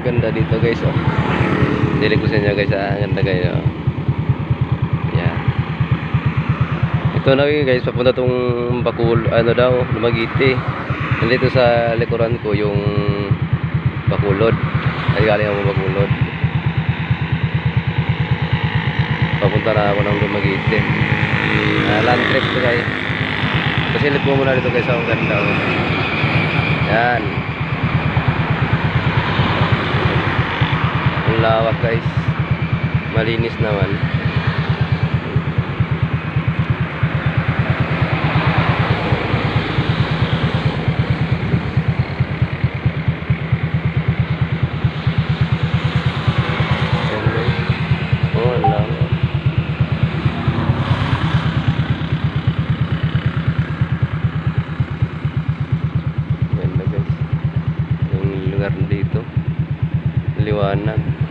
ganda dito guys, oh. Dilig ko sa inyo guys, ah. Ganda guys, oh. Yan. Ito na guys, papunta tong ano daw, Dumaguete. Nandito sa likuran ko yung Bacolod. Ay galing ako Bacolod. Papunta na ako ng Dumaguete. Land trip to guys. Pasilip ko muna dito guys, ang ganda, oh. Yan. Ang lawak guys. Malinis naman. Oh, ang lawak. Ganda guys. Yung lugar dito. Liwanag.